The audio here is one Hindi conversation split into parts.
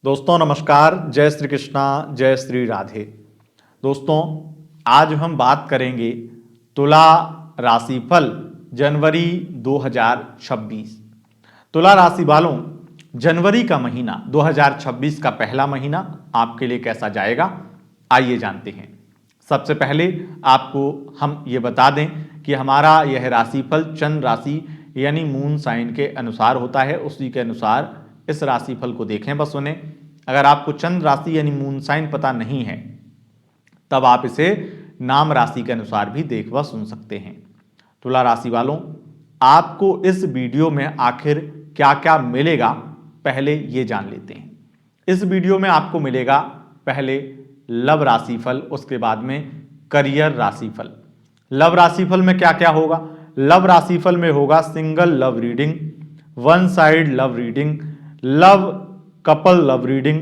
दोस्तों नमस्कार, जय श्री कृष्णा, जय श्री राधे। दोस्तों आज हम बात करेंगे तुला राशिफल जनवरी 2026। तुला राशि वालों, जनवरी का महीना 2026 का पहला महीना आपके लिए कैसा जाएगा, आइए जानते हैं। सबसे पहले आपको हम ये बता दें कि हमारा यह राशिफल चंद्र राशि यानी मून साइन के अनुसार होता है, उसी के अनुसार इस राशिफल को देखें। बस सुने, अगर आपको चंद्र राशि यानी मून साइन पता नहीं है तब आप इसे नाम राशि के अनुसार भी देख व सुन सकते हैं। तुला राशि वालों, आपको इस वीडियो में आखिर क्या क्या मिलेगा पहले ये जान लेते हैं। इस वीडियो में आपको मिलेगा पहले लव राशिफल, उसके बाद में करियर राशिफल। लव राशिफल में क्या क्या होगा? लव राशिफल में होगा single love reading, one side love reading, love couple love reading,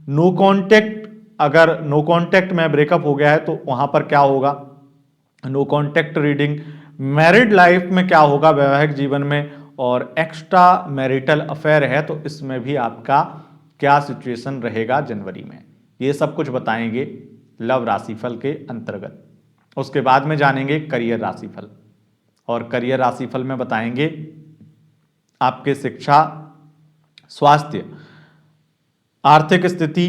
no contact. अगर नो कॉन्टेक्ट में ब्रेकअप हो गया है तो वहां पर क्या होगा? No contact reading. Married life में क्या होगा, वैवाहिक जीवन में, और एक्स्ट्रा मैरिटल अफेयर है तो इसमें भी आपका क्या सिचुएशन रहेगा जनवरी में, ये सब कुछ बताएंगे लव राशिफल के अंतर्गत। उसके बाद में जानेंगे करियर राशिफल, और करियर राशिफल में बताएंगे आपके शिक्षा, स्वास्थ्य, आर्थिक स्थिति,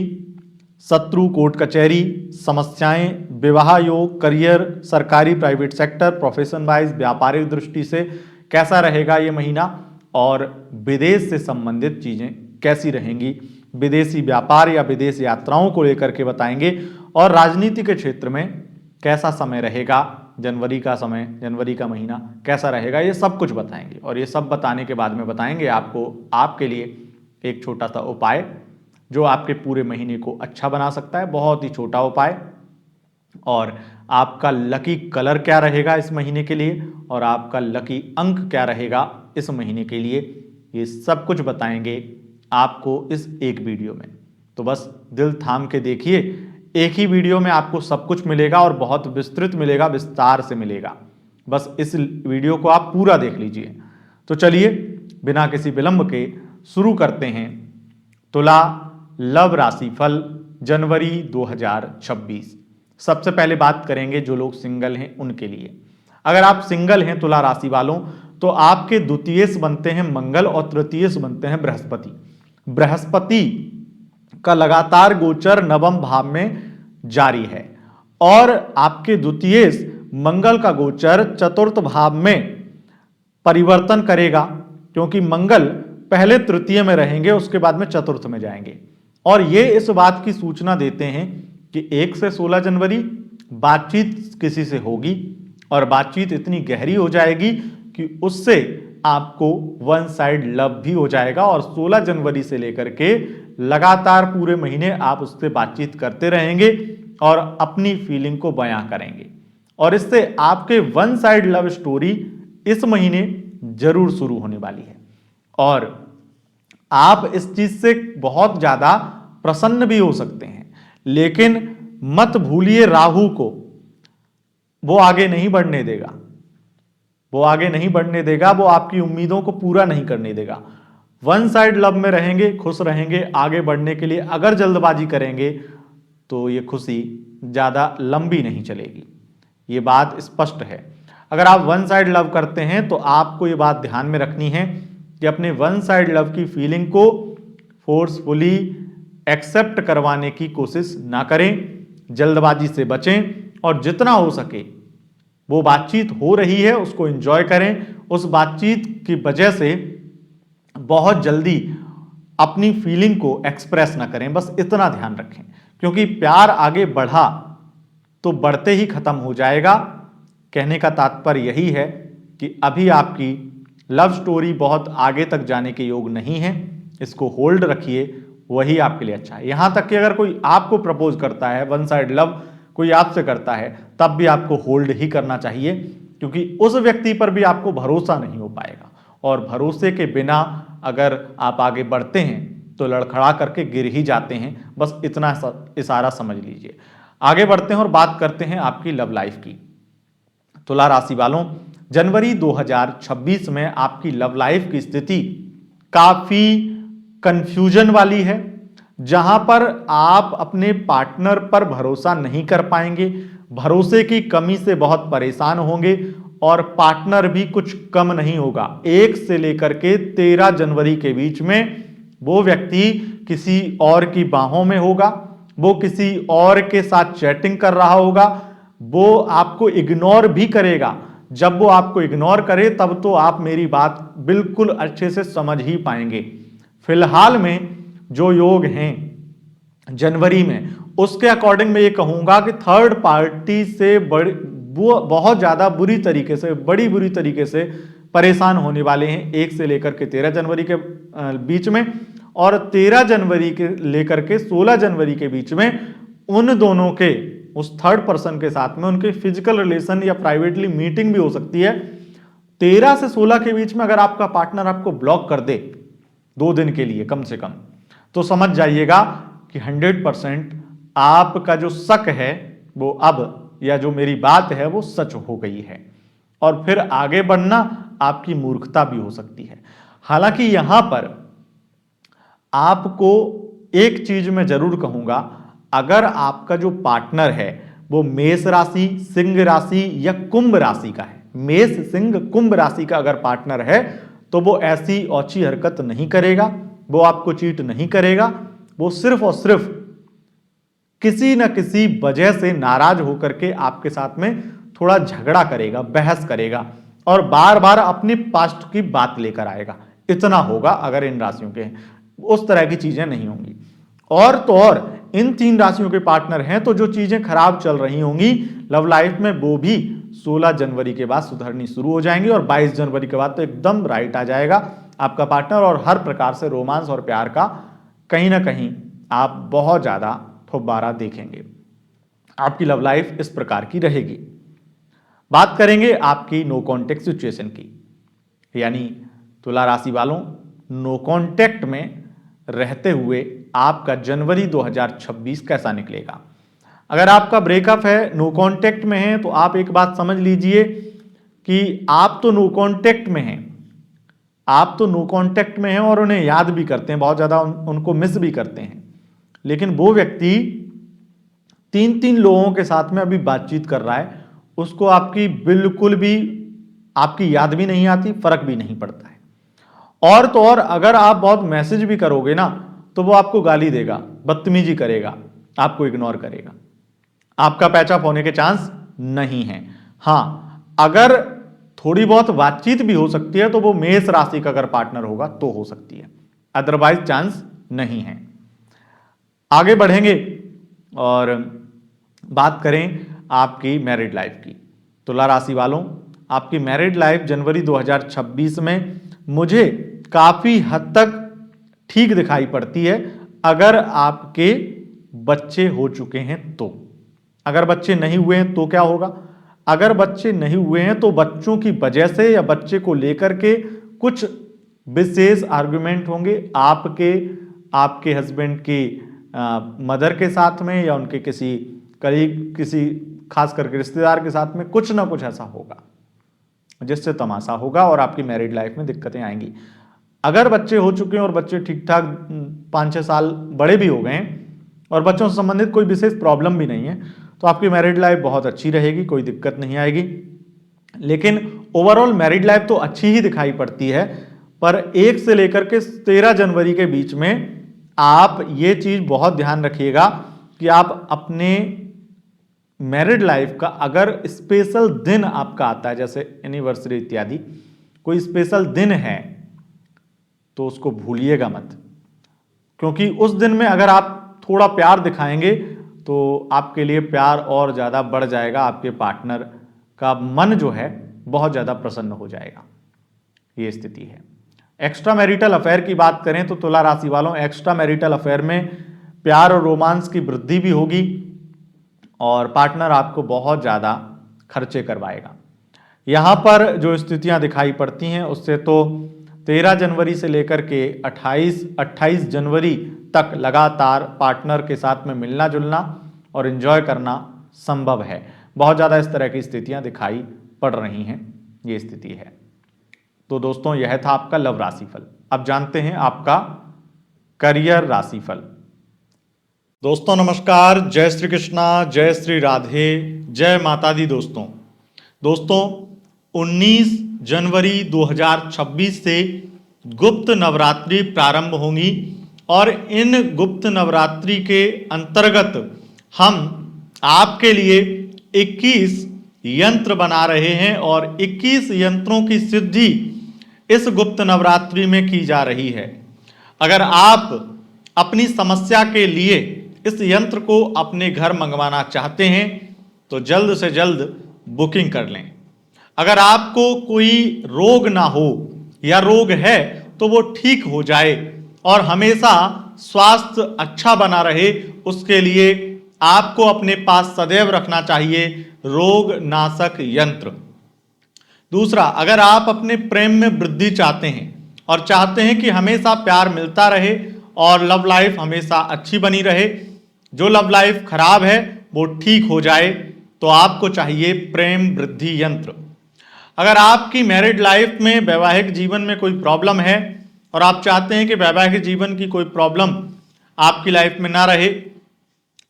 शत्रु, कोर्ट कचहरी, समस्याएं, विवाह योग, करियर, सरकारी प्राइवेट सेक्टर, प्रोफेशन वाइज, व्यापारिक दृष्टि से कैसा रहेगा ये महीना, और विदेश से संबंधित चीजें कैसी रहेंगी, विदेशी व्यापार या विदेश यात्राओं को लेकर के बताएंगे, और राजनीति के क्षेत्र में कैसा समय रहेगा, जनवरी का समय, जनवरी का महीना कैसा रहेगा, ये सब कुछ बताएंगे। और ये सब बताने के बाद में बताएंगे आपको आपके लिए एक छोटा सा उपाय जो आपके पूरे महीने को अच्छा बना सकता है, बहुत ही छोटा उपाय। और आपका लकी कलर क्या रहेगा इस महीने के लिए, और आपका लकी अंक क्या रहेगा इस महीने के लिए, ये सब कुछ बताएंगे आपको इस एक वीडियो में। तो बस दिल थाम के देखिए, एक ही वीडियो में आपको सब कुछ मिलेगा और बहुत विस्तृत मिलेगा, विस्तार से मिलेगा। बस इस वीडियो को आप पूरा देख लीजिए। तो चलिए बिना किसी विलंब के शुरू करते हैं तुला लव राशिफल जनवरी 2026। सबसे पहले बात करेंगे जो लोग सिंगल हैं उनके लिए। अगर आप सिंगल हैं तुला राशि वालों, तो आपके द्वितीयेश बनते हैं मंगल और तृतीयेश बनते हैं बृहस्पति। बृहस्पति का लगातार गोचर नवम भाव में जारी है, और आपके द्वितीयेश मंगल का गोचर चतुर्थ भाव में परिवर्तन करेगा, क्योंकि मंगल पहले तृतीय में रहेंगे, उसके बाद में चतुर्थ में जाएंगे। और ये इस बात की सूचना देते हैं कि 1 से 16 जनवरी बातचीत किसी से होगी, और बातचीत इतनी गहरी हो जाएगी कि उससे आपको वन साइड लव भी हो जाएगा, और 16 जनवरी से लेकर के लगातार पूरे महीने आप उससे बातचीत करते रहेंगे और अपनी फीलिंग को बयां करेंगे, और इससे आपके वन साइड लव स्टोरी इस महीने जरूर शुरू होने वाली है। और आप इस चीज से बहुत ज्यादा प्रसन्न भी हो सकते हैं, लेकिन मत भूलिए राहु को, वो आगे नहीं बढ़ने देगा, वो आगे नहीं बढ़ने देगा, वो आपकी उम्मीदों को पूरा नहीं करने देगा। वन साइड लव में रहेंगे, खुश रहेंगे। आगे बढ़ने के लिए अगर जल्दबाजी करेंगे तो ये खुशी ज्यादा लंबी नहीं चलेगी, ये बात स्पष्ट है। अगर आप वन साइड लव करते हैं तो आपको ये बात ध्यान में रखनी है कि अपने वन साइड लव की फीलिंग को फोर्सफुली एक्सेप्ट करवाने की कोशिश ना करें, जल्दबाजी से बचें, और जितना हो सके वो बातचीत हो रही है उसको एंजॉय करें। उस बातचीत की वजह से बहुत जल्दी अपनी फीलिंग को एक्सप्रेस ना करें, बस इतना ध्यान रखें, क्योंकि प्यार आगे बढ़ा तो बढ़ते ही खत्म हो जाएगा। कहने का तात्पर्य यही है कि अभी आपकी लव स्टोरी बहुत आगे तक जाने के योग नहीं है, इसको होल्ड रखिए, वही आपके लिए अच्छा है। यहां तक कि अगर कोई आपको प्रपोज करता है, वन साइड लव कोई आपसे करता है, तब भी आपको होल्ड ही करना चाहिए, क्योंकि उस व्यक्ति पर भी आपको भरोसा नहीं हो पाएगा, और भरोसे के बिना अगर आप आगे बढ़ते हैं तो लड़खड़ा करके गिर ही जाते हैं। बस इतना इशारा समझ लीजिए। आगे बढ़ते हैं और बात करते हैं आपकी लव लाइफ की। तुला राशि वालों, जनवरी 2026 में आपकी लव लाइफ की स्थिति काफी कंफ्यूजन वाली है, जहां पर आप अपने पार्टनर पर भरोसा नहीं कर पाएंगे, भरोसे की कमी से बहुत परेशान होंगे और पार्टनर भी कुछ कम नहीं होगा। 1 से लेकर के 13 जनवरी के बीच में वो व्यक्ति किसी और की बाहों में होगा, वो किसी और के साथ चैटिंग कर रहा होगा, वो आपको इग्नोर भी करेगा। जब वो आपको इग्नोर करे तब तो आप मेरी बात बिल्कुल अच्छे से समझ ही पाएंगे। फिलहाल में जो योग हैं जनवरी में, उसके अकॉर्डिंग मैं ये कहूंगा कि थर्ड पार्टी से वो बहुत ज्यादा बुरी तरीके से, बड़ी बुरी तरीके से परेशान होने वाले हैं 1 से लेकर के 13 जनवरी के बीच में, और 13 जनवरी के लेकर के 16 जनवरी के बीच में उन दोनों के, उस थर्ड पर्सन के साथ में उनके फिजिकल रिलेशन या प्राइवेटली मीटिंग भी हो सकती है। 13 से 16 के बीच में अगर आपका पार्टनर आपको ब्लॉक कर दे 2 दिन के लिए कम से कम, तो समझ जाइएगा कि 100% आपका जो शक है वो अब, या जो मेरी बात है वो सच हो गई है, और फिर आगे बढ़ना आपकी मूर्खता भी हो सकती है। हालांकि यहां पर आपको एक चीज मैं जरूर कहूंगा, अगर आपका जो पार्टनर है वो मेष राशि, सिंह राशि या कुंभ राशि का है, मेष सिंह कुंभ राशि का अगर पार्टनर है, तो वो ऐसी औची हरकत नहीं करेगा, वो आपको चीट नहीं करेगा। वो सिर्फ और सिर्फ किसी न किसी वजह से नाराज होकर के आपके साथ में थोड़ा झगड़ा करेगा, बहस करेगा और बार बार अपने पास्ट की बात लेकर आएगा। इतना होगा अगर इन राशियों के हैं, उस तरह की चीजें नहीं होंगी। और तो और इन 3 राशियों के पार्टनर हैं तो जो चीजें खराब चल रही होंगी लव लाइफ में, वो भी 16 जनवरी के बाद सुधरनी शुरू हो जाएंगी, और 22 जनवरी के बाद तो एकदम राइट आ जाएगा आपका पार्टनर, और हर प्रकार से रोमांस और प्यार का कहीं ना कहीं आप बहुत ज्यादा फुब्बारा देखेंगे। आपकी लव लाइफ इस प्रकार की रहेगी। बात करेंगे आपकी नो कॉन्टेक्ट सिचुएशन की, यानी तुला राशि वालों, नो कॉन्टेक्ट में रहते हुए आपका जनवरी 2026 कैसा निकलेगा। अगर आपका ब्रेकअप है, नो कॉन्टेक्ट में है, तो आप एक बात समझ लीजिए कि आप तो नो कॉन्टेक्ट में हैं, आप तो नो कॉन्टेक्ट में हैं और उन्हें याद भी करते हैं, बहुत ज्यादा उनको मिस भी करते हैं, लेकिन वो व्यक्ति 3 लोगों के साथ में अभी बातचीत कर रहा है, उसको आपकी बिल्कुल भी आपकी याद भी नहीं आती, फर्क भी नहीं पड़ता है। और तो और अगर आप बहुत मैसेज भी करोगे ना, तो वो आपको गाली देगा, बदतमीजी करेगा, आपको इग्नोर करेगा, आपका पैचअप होने के चांस नहीं है। हां, अगर थोड़ी बहुत बातचीत भी हो सकती है तो वो मेष राशि का अगर पार्टनर होगा तो हो सकती है, अदरवाइज चांस नहीं है। आगे बढ़ेंगे और बात करें आपकी मैरिड लाइफ की। तुला राशि वालों, आपकी मैरिड लाइफ जनवरी 2026 में मुझे काफी हद तक ठीक दिखाई पड़ती है, अगर आपके बच्चे हो चुके हैं तो। अगर बच्चे नहीं हुए हैं तो क्या होगा? अगर बच्चे नहीं हुए हैं तो बच्चों की वजह से या बच्चे को लेकर के कुछ विशेष आर्गुमेंट होंगे आपके हस्बैंड की मदर के साथ में, या उनके किसी करीब, किसी खास करके रिश्तेदार के साथ में, कुछ ना कुछ ऐसा होगा जिससे तमाशा होगा और आपकी मैरिड लाइफ में दिक्कतें आएंगी। अगर बच्चे हो चुके हैं और बच्चे ठीक ठाक 5-6 साल बड़े भी हो गए हैं और बच्चों से संबंधित कोई विशेष प्रॉब्लम भी नहीं है, तो आपकी मैरिड लाइफ बहुत अच्छी रहेगी, कोई दिक्कत नहीं आएगी। लेकिन ओवरऑल मैरिड लाइफ तो अच्छी ही दिखाई पड़ती है, पर 1 से लेकर के 13 जनवरी के बीच में आप ये चीज बहुत ध्यान रखिएगा कि आप अपने मैरिड लाइफ का अगर स्पेशल दिन आपका आता है, जैसे एनिवर्सरी इत्यादि कोई स्पेशल दिन है, तो उसको भूलिएगा मत, क्योंकि उस दिन में अगर आप थोड़ा प्यार दिखाएंगे तो आपके लिए प्यार और ज़्यादा बढ़ जाएगा, आपके पार्टनर का मन जो है बहुत ज़्यादा प्रसन्न हो जाएगा। ये स्थिति है। एक्स्ट्रा मैरिटल अफेयर की बात करें तो तुला राशि वालों, एक्स्ट्रा मैरिटल अफेयर में प्यार और रोमांस की वृद्धि भी होगी और पार्टनर आपको बहुत ज़्यादा खर्चे करवाएगा। यहाँ पर जो स्थितियाँ दिखाई पड़ती हैं उससे तो 13 जनवरी से लेकर के 28 जनवरी तक लगातार पार्टनर के साथ में मिलना जुलना और एंजॉय करना संभव है। बहुत ज़्यादा इस तरह की स्थितियाँ दिखाई पड़ रही हैं, ये स्थिति है। तो दोस्तों, यह था आपका लव राशिफल। अब जानते हैं आपका करियर राशिफल। दोस्तों नमस्कार, जय श्री कृष्णा, जय श्री राधे, जय माता दी। दोस्तों 19 जनवरी 2026 से गुप्त नवरात्रि प्रारंभ होंगी और इन गुप्त नवरात्रि के अंतर्गत हम आपके लिए 21 यंत्र बना रहे हैं और 21 यंत्रों की सिद्धि इस गुप्त नवरात्रि में की जा रही है। अगर आप अपनी समस्या के लिए इस यंत्र को अपने घर मंगवाना चाहते हैं तो जल्द से जल्द बुकिंग कर लें। अगर आपको कोई रोग ना हो या रोग है तो वो ठीक हो जाए और हमेशा स्वास्थ्य अच्छा बना रहे, उसके लिए आपको अपने पास सदैव रखना चाहिए रोग नाशक यंत्र। दूसरा, अगर आप अपने प्रेम में वृद्धि चाहते हैं और चाहते हैं कि हमेशा प्यार मिलता रहे और लव लाइफ हमेशा अच्छी बनी रहे, जो लव लाइफ खराब है वो ठीक हो जाए, तो आपको चाहिए प्रेम वृद्धि यंत्र। अगर आपकी मैरिड लाइफ में, वैवाहिक जीवन में कोई प्रॉब्लम है और आप चाहते हैं कि वैवाहिक जीवन की कोई प्रॉब्लम आपकी लाइफ में ना रहे,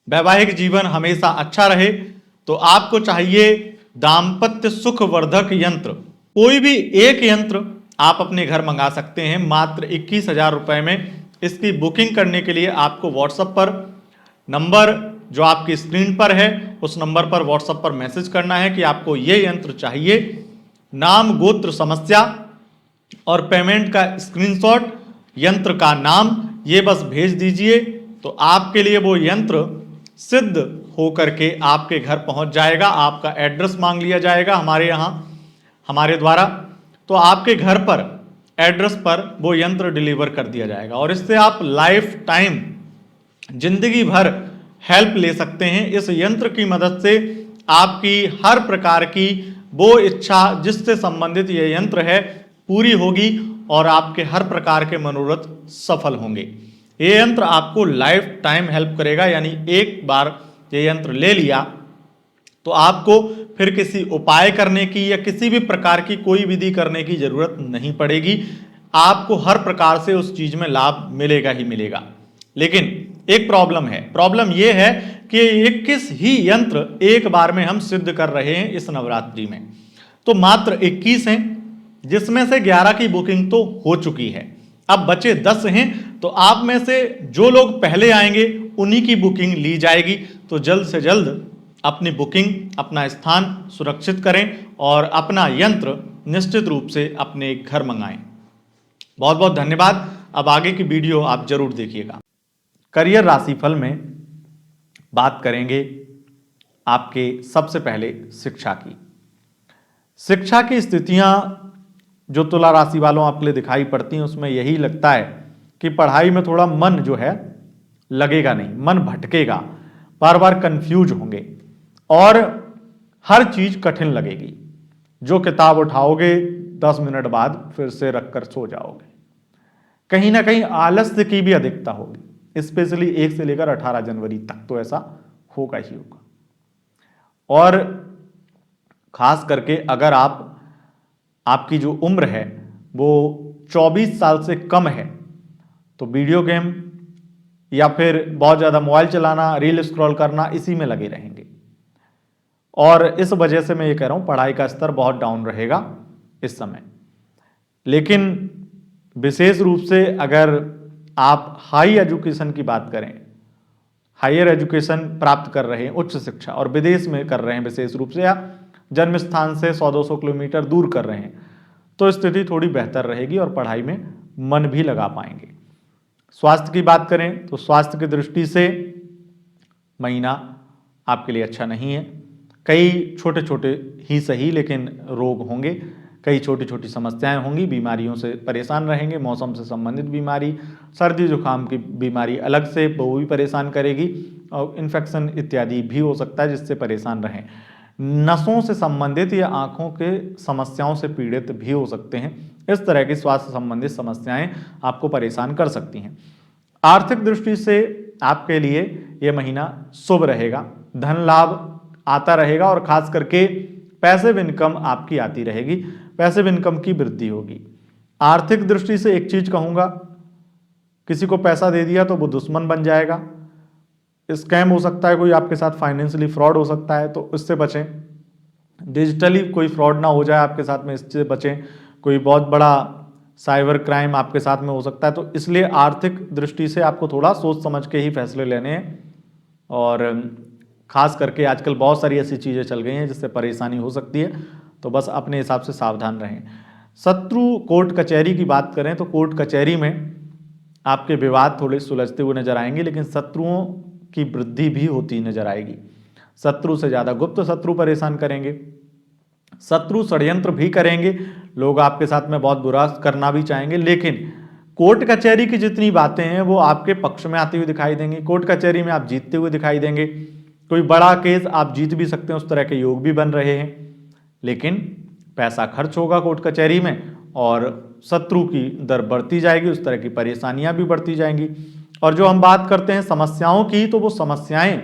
वैवाहिक जीवन हमेशा अच्छा रहे, तो आपको चाहिए दाम्पत्य सुख वर्धक यंत्र। कोई भी एक यंत्र आप अपने घर मंगा सकते हैं मात्र 21,000 रुपए में। इसकी बुकिंग करने के लिए आपको व्हाट्सएप पर नंबर जो आपकी स्क्रीन पर है उस नंबर पर व्हाट्सएप पर मैसेज करना है कि आपको ये यंत्र चाहिए, नाम गोत्र समस्या और पेमेंट का स्क्रीनशॉट, यंत्र का नाम ये बस भेज दीजिए, तो आपके लिए वो यंत्र सिद्ध होकर के आपके घर पहुंच जाएगा। आपका एड्रेस मांग लिया जाएगा हमारे द्वारा, तो आपके घर पर एड्रेस पर वो यंत्र डिलीवर कर दिया जाएगा और इससे आप लाइफ टाइम जिंदगी भर हेल्प ले सकते हैं। इस यंत्र की मदद से आपकी हर प्रकार की वो इच्छा जिससे संबंधित ये यंत्र है पूरी होगी और आपके हर प्रकार के मनोरथ सफल होंगे। ये यंत्र आपको लाइफ टाइम हेल्प करेगा, यानी एक बार ये यंत्र ले लिया तो आपको फिर किसी उपाय करने की या किसी भी प्रकार की कोई विधि करने की जरूरत नहीं पड़ेगी। आपको हर प्रकार से उस चीज में लाभ मिलेगा ही मिलेगा। लेकिन एक प्रॉब्लम है, प्रॉब्लम यह है कि 21 ही यंत्र एक बार में हम सिद्ध कर रहे हैं इस नवरात्रि में। तो मात्र 21 हैं, जिसमें से 11 की बुकिंग तो हो चुकी है, अब बचे 10 हैं। तो आप में से जो लोग पहले आएंगे उन्हीं की बुकिंग ली जाएगी। तो जल्द से जल्द अपनी बुकिंग, अपना स्थान सुरक्षित करें और अपना यंत्र निश्चित रूप से अपने घर मंगाएं। बहुत बहुत धन्यवाद। अब आगे की वीडियो आप जरूर देखिएगा। करियर राशिफल में बात करेंगे आपके सबसे पहले शिक्षा की। शिक्षा की स्थितियां जो तुला राशि वालों आपके लिए दिखाई पड़ती हैं उसमें यही लगता है कि पढ़ाई में थोड़ा मन जो है लगेगा नहीं, मन भटकेगा, बार बार कंफ्यूज होंगे और हर चीज कठिन लगेगी। जो किताब उठाओगे 10 मिनट बाद फिर से रखकर सो जाओगे। कहीं ना कहीं आलस्य की भी अधिकता होगी, स्पेशली 1 से लेकर 18 जनवरी तक तो ऐसा होगा ही होगा। और खास करके अगर आपकी जो उम्र है वो 24 साल से कम है तो वीडियो गेम या फिर बहुत ज़्यादा मोबाइल चलाना, रील स्क्रॉल करना, इसी में लगे रहेंगे। और इस वजह से मैं ये कह रहा हूँ पढ़ाई का स्तर बहुत डाउन रहेगा इस समय। लेकिन विशेष रूप से अगर आप हाई एजुकेशन की बात करें, हायर एजुकेशन प्राप्त कर रहे हैं, उच्च शिक्षा, और विदेश में कर रहे हैं विशेष रूप से, या जन्म स्थान से 100-200 किलोमीटर दूर कर रहे हैं, तो स्थिति थोड़ी बेहतर रहेगी और पढ़ाई में मन भी लगा पाएंगे। स्वास्थ्य की बात करें तो स्वास्थ्य की दृष्टि से महीना आपके लिए अच्छा नहीं है। कई छोटे छोटे ही सही लेकिन रोग होंगे, कई छोटी छोटी समस्याएं होंगी, बीमारियों से परेशान रहेंगे। मौसम से संबंधित बीमारी, सर्दी जुकाम की बीमारी अलग से वो भी परेशान करेगी और इन्फेक्शन इत्यादि भी हो सकता है जिससे परेशान रहें। नसों से संबंधित या आंखों के समस्याओं से पीड़ित भी हो सकते हैं। इस तरह की स्वास्थ्य संबंधित समस्याएं आपको परेशान कर सकती हैं। आर्थिक दृष्टि से आपके लिए यह महीना शुभ रहेगा, धन लाभ आता रहेगा और खास करके पैसिव इनकम आपकी आती रहेगी, पैसिव इनकम की वृद्धि होगी। आर्थिक दृष्टि से एक चीज कहूंगा, किसी को पैसा दे दिया तो वो दुश्मन बन जाएगा, स्कैम हो सकता है, कोई आपके साथ फाइनेंशियली फ्रॉड हो सकता है, तो इससे बचें। डिजिटली कोई फ्रॉड ना हो जाए आपके साथ में, इससे बचें। कोई बहुत बड़ा साइबर क्राइम आपके साथ में हो सकता है, तो इसलिए आर्थिक दृष्टि से आपको थोड़ा सोच समझ के ही फैसले लेने हैं। और खास करके आजकल बहुत सारी ऐसी चीज़ें चल गई हैं जिससे परेशानी हो सकती है, तो बस अपने हिसाब से सावधान रहें। शत्रु कोर्ट कचहरी की बात करें तो कोर्ट कचहरी में आपके विवाद थोड़े सुलझते हुए नजर आएंगे, लेकिन शत्रुओं की वृद्धि भी होती नजर आएगी। शत्रु से ज्यादा गुप्त शत्रु परेशान करेंगे, शत्रु षड्यंत्र भी करेंगे, लोग आपके साथ में बहुत बुरा करना भी चाहेंगे, लेकिन कोर्ट कचहरी की जितनी बातें हैं वो आपके पक्ष में आती हुई दिखाई देंगी। कोर्ट कचहरी में आप जीतते हुए दिखाई देंगे, कोई बड़ा केस आप जीत भी सकते हैं, उस तरह के योग भी बन रहे हैं। लेकिन पैसा खर्च होगा कोर्ट कचहरी में और शत्रु की दर बढ़ती जाएगी, उस तरह की परेशानियां भी बढ़ती जाएंगी। और जो हम बात करते हैं समस्याओं की, तो वो समस्याएं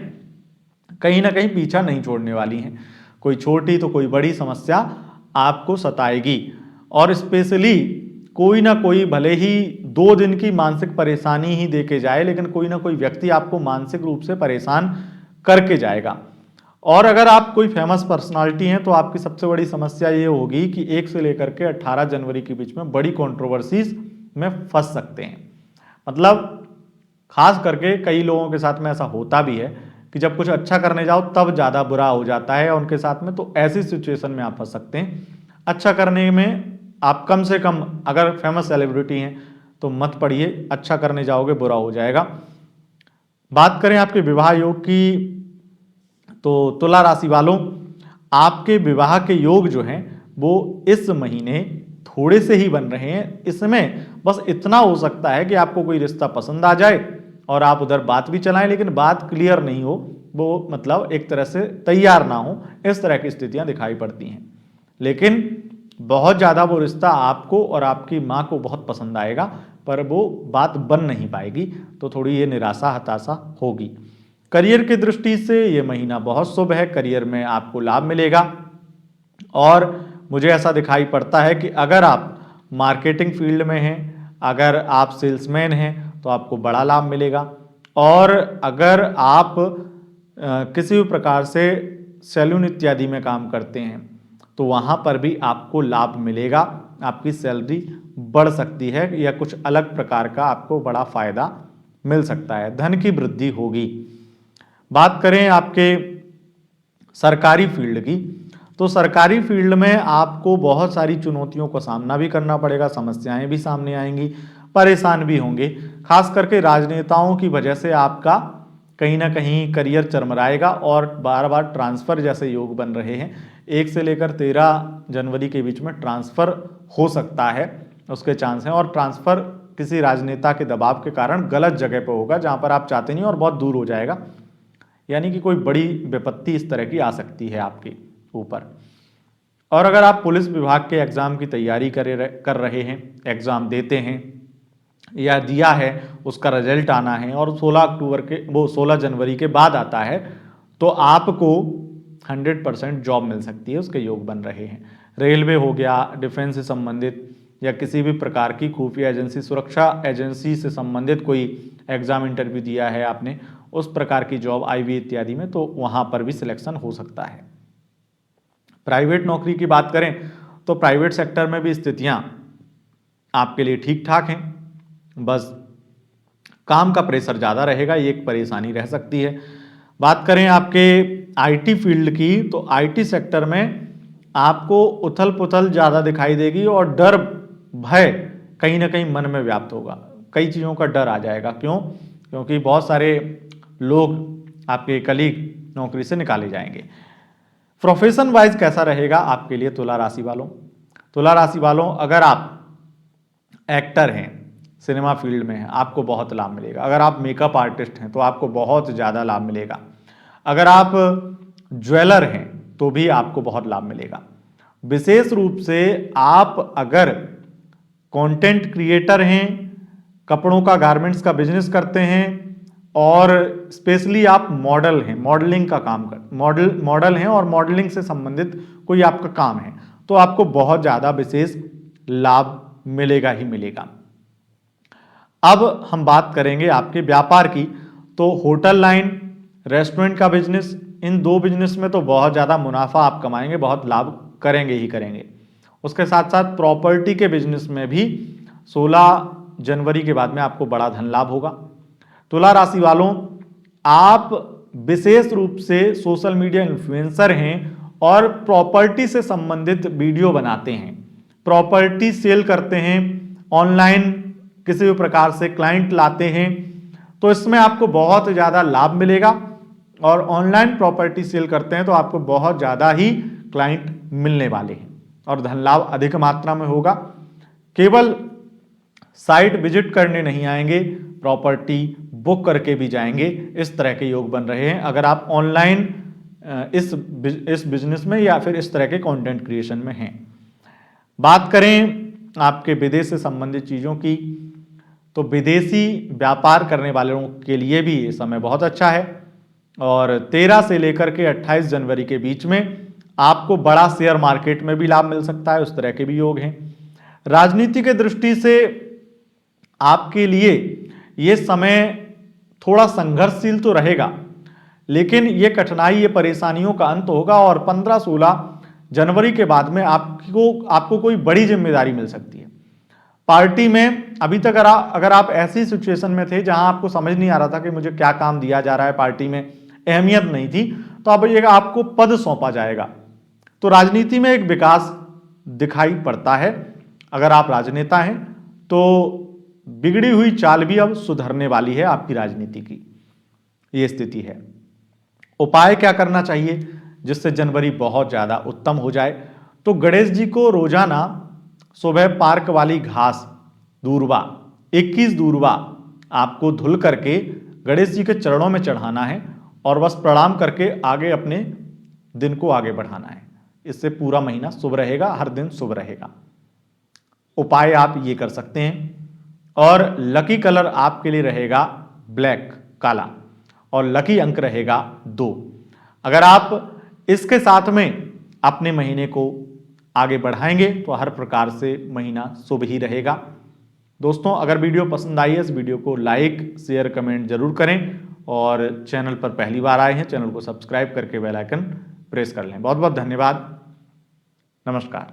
कहीं ना कहीं पीछा नहीं छोड़ने वाली हैं। कोई छोटी तो कोई बड़ी समस्या आपको सताएगी, और स्पेशली कोई ना कोई, भले ही 2 दिन की मानसिक परेशानी ही देके जाए, लेकिन कोई ना कोई व्यक्ति आपको मानसिक रूप से परेशान करके जाएगा। और अगर आप कोई फेमस पर्सनालिटी हैं तो आपकी सबसे बड़ी समस्या ये होगी कि 1 से लेकर के 18 जनवरी के बीच में बड़ी कंट्रोवर्सीज में फंस सकते हैं। मतलब खास करके कई लोगों के साथ में ऐसा होता भी है कि जब कुछ अच्छा करने जाओ तब ज़्यादा बुरा हो जाता है उनके साथ में, तो ऐसी सिचुएशन में आप फंस सकते हैं। अच्छा करने में आप कम से कम, अगर फेमस सेलिब्रिटी हैं तो मत पढ़िए, अच्छा करने जाओगे बुरा हो जाएगा। बात करें आपके विवाह योग की, तो तुला राशि वालों, आपके विवाह के योग जो हैं वो इस महीने थोड़े से ही बन रहे हैं। इसमें बस इतना हो सकता है कि आपको कोई रिश्ता पसंद आ जाए और आप उधर बात भी चलाएं, लेकिन बात क्लियर नहीं हो, वो मतलब एक तरह से तैयार ना हो, इस तरह की स्थितियां दिखाई पड़ती हैं। लेकिन बहुत ज़्यादा वो रिश्ता आपको और आपकी माँ को बहुत पसंद आएगा, पर वो बात बन नहीं पाएगी, तो थोड़ी ये निराशा हताशा होगी। करियर की दृष्टि से ये महीना बहुत शुभ है, करियर में आपको लाभ मिलेगा। और मुझे ऐसा दिखाई पड़ता है कि अगर आप मार्केटिंग फील्ड में हैं, अगर आप सेल्समैन हैं तो आपको बड़ा लाभ मिलेगा। और अगर आप किसी भी प्रकार से सैलून इत्यादि में काम करते हैं तो वहाँ पर भी आपको लाभ मिलेगा, आपकी सैलरी बढ़ सकती है या कुछ अलग प्रकार का आपको बड़ा फायदा मिल सकता है, धन की वृद्धि होगी। बात करें आपके सरकारी फील्ड की, तो सरकारी फील्ड में आपको बहुत सारी चुनौतियों का सामना भी करना पड़ेगा, समस्याएं भी सामने आएंगी, परेशान भी होंगे। खास करके राजनेताओं की वजह से आपका कहीं ना कहीं करियर चरमराएगा और बार बार ट्रांसफर जैसे योग बन रहे हैं। 1 से लेकर 13 जनवरी के बीच में ट्रांसफर हो सकता है, उसके चांस हैं। और ट्रांसफर किसी राजनेता के दबाव के कारण गलत जगह पर होगा जहां पर आप चाहते नहीं, और बहुत दूर हो जाएगा, यानी कि कोई बड़ी विपत्ति इस तरह की आ सकती है आपके ऊपर। और अगर आप पुलिस विभाग के एग्जाम की तैयारी कर रहे हैं, एग्जाम देते हैं या दिया है, उसका रिजल्ट आना है और 16 जनवरी के बाद आता है, तो आपको 100% जॉब मिल सकती है, उसके योग बन रहे हैं। रेलवे हो गया, डिफेंस से संबंधित या किसी भी प्रकार की खुफिया एजेंसी, सुरक्षा एजेंसी से संबंधित कोई एग्जाम इंटरव्यू दिया है आपने, उस प्रकार की जॉब आईबी इत्यादि में, तो वहां पर भी सिलेक्शन हो सकता है। प्राइवेट नौकरी की बात करें तो प्राइवेट सेक्टर में भी स्थितियां आपके लिए ठीक ठाक हैं, बस काम का प्रेशर ज़्यादा रहेगा, ये एक परेशानी रह सकती है। बात करें आपके आईटी फील्ड की, तो आईटी सेक्टर में आपको उथल पुथल ज़्यादा दिखाई देगी और डर भय कहीं ना कहीं मन में व्याप्त होगा, कई चीज़ों का डर आ जाएगा। क्यों? क्योंकि बहुत सारे लोग आपके कलीग नौकरी से निकाले जाएंगे। प्रोफेशन वाइज कैसा रहेगा आपके लिए तुला राशि वालों? तुला राशि वालों, अगर आप एक्टर हैं, सिनेमा फील्ड में हैं, आपको बहुत लाभ मिलेगा। अगर आप मेकअप आर्टिस्ट हैं तो आपको बहुत ज़्यादा लाभ मिलेगा। अगर आप ज्वेलर हैं तो भी आपको बहुत लाभ मिलेगा। विशेष रूप से आप अगर कंटेंट क्रिएटर हैं, कपड़ों का, गारमेंट्स का बिजनेस करते हैं, और स्पेशली आप मॉडल हैं, मॉडलिंग का काम कर मॉडल हैं और मॉडलिंग से संबंधित कोई आपका काम है, तो आपको बहुत ज़्यादा विशेष लाभ मिलेगा ही मिलेगा। अब हम बात करेंगे आपके व्यापार की, तो होटल लाइन, रेस्टोरेंट का बिजनेस, इन दो बिजनेस में तो बहुत ज़्यादा मुनाफा आप कमाएंगे, बहुत लाभ करेंगे ही करेंगे। उसके साथ साथ प्रॉपर्टी के बिजनेस में भी 16 जनवरी के बाद में आपको बड़ा धन लाभ होगा। तुला राशि वालों, आप विशेष रूप से सोशल मीडिया इन्फ्लुएंसर हैं और प्रॉपर्टी से संबंधित वीडियो बनाते हैं, प्रॉपर्टी सेल करते हैं, ऑनलाइन किसी भी प्रकार से क्लाइंट लाते हैं, तो इसमें आपको बहुत ज़्यादा लाभ मिलेगा। और ऑनलाइन प्रॉपर्टी सेल करते हैं तो आपको बहुत ज़्यादा ही क्लाइंट मिलने वाले हैं और धन लाभ अधिक मात्रा में होगा। केवल साइट विजिट करने नहीं आएंगे, प्रॉपर्टी बुक करके भी जाएंगे, इस तरह के योग बन रहे हैं अगर आप ऑनलाइन इस बिजनेस में या फिर इस तरह के कंटेंट क्रिएशन में हैं। बात करें आपके विदेश से संबंधित चीज़ों की, तो विदेशी व्यापार करने वालों के लिए भी ये समय बहुत अच्छा है और 13 से लेकर के 28 जनवरी के बीच में आपको बड़ा शेयर मार्केट में भी लाभ मिल सकता है, उस तरह के भी योग हैं। राजनीति के दृष्टि से आपके लिए ये समय थोड़ा संघर्षशील तो रहेगा, लेकिन ये कठिनाई, ये परेशानियों का अंत होगा और 15-16 जनवरी के बाद में आपको कोई बड़ी जिम्मेदारी मिल सकती है। पार्टी में अभी तक अगर आप ऐसी सिचुएशन में थे जहां आपको समझ नहीं आ रहा था कि मुझे क्या काम दिया जा रहा है, पार्टी में अहमियत नहीं थी, तो अब ये आपको पद सौंपा जाएगा। तो राजनीति में एक विकास दिखाई पड़ता है। अगर आप राजनेता हैं तो बिगड़ी हुई चाल भी अब सुधरने वाली है आपकी राजनीति की, ये स्थिति है। उपाय क्या करना चाहिए जिससे जनवरी बहुत ज्यादा उत्तम हो जाए? तो गणेश जी को रोजाना सुबह पार्क वाली घास दूर्वा 21 दूर्वा आपको धुल करके गणेश जी के चरणों में चढ़ाना है और बस प्रणाम करके आगे अपने दिन को आगे बढ़ाना है। इससे पूरा महीना शुभ रहेगा, हर दिन शुभ रहेगा। उपाय आप ये कर सकते हैं। और लकी कलर आपके लिए रहेगा ब्लैक, काला, और लकी अंक रहेगा 2। अगर आप इसके साथ में अपने महीने को आगे बढ़ाएंगे तो हर प्रकार से महीना शुभ ही रहेगा। दोस्तों, अगर वीडियो पसंद आई है, इस वीडियो को लाइक, शेयर, कमेंट जरूर करें और चैनल पर पहली बार आए हैं, चैनल को सब्सक्राइब करके बेल आइकन प्रेस कर लें। बहुत बहुत धन्यवाद। नमस्कार।